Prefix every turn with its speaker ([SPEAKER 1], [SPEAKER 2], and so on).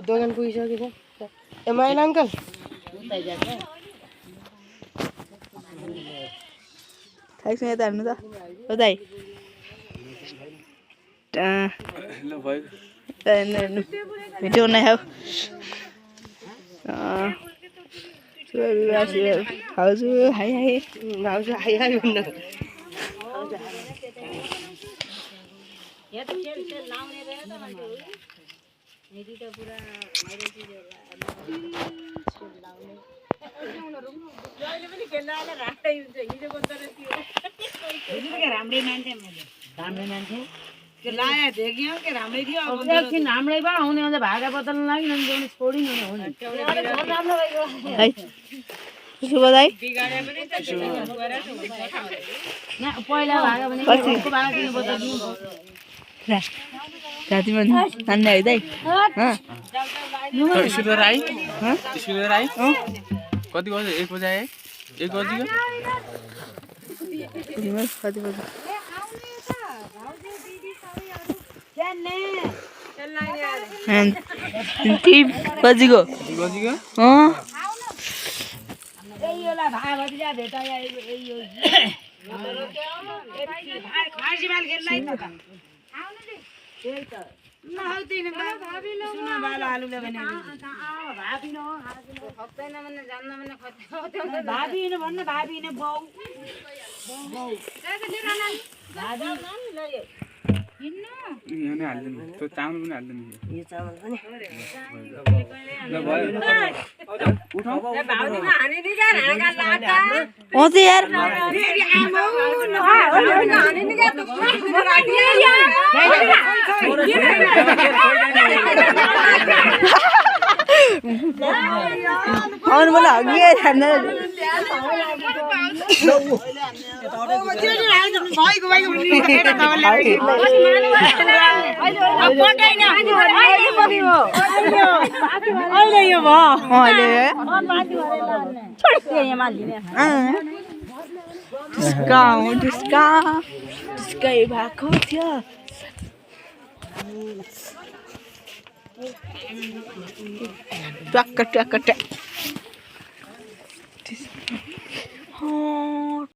[SPEAKER 1] दोकान पुगिसकेको ए माइला अङ्कल
[SPEAKER 2] खाइसँग यता हेर्नु त हो दाइ हेर्नु भिडियो बनाइ खाऊ भाउजू हाई हाई
[SPEAKER 1] भाउजू हाई हाई भन्नु
[SPEAKER 3] राम्रै मान्छे लाया देखियो के राम्रै थियो अब एकछिन राम्रै भए आउने भने भागा बदल्न लागि नन जोनी छोडिन भने हो नि राम्रो भयो
[SPEAKER 2] है शुभ दाइ
[SPEAKER 3] बिगाडे पनि त न पहिला भागा भने को भागा दिनु बदल्नु
[SPEAKER 2] रातिमा नान्ने है दाइ
[SPEAKER 4] ईश्वर राई कति बजे 1 बजे आए 1 बजे
[SPEAKER 2] कति बजे बजीको
[SPEAKER 4] तो चामल पनि हाल्दैन
[SPEAKER 1] यो चामल पनि
[SPEAKER 2] हो त यार आउनु मलाई हगिए छान्न भएको थियो ट्वाक्क ट्वाक्क ट्वाक्क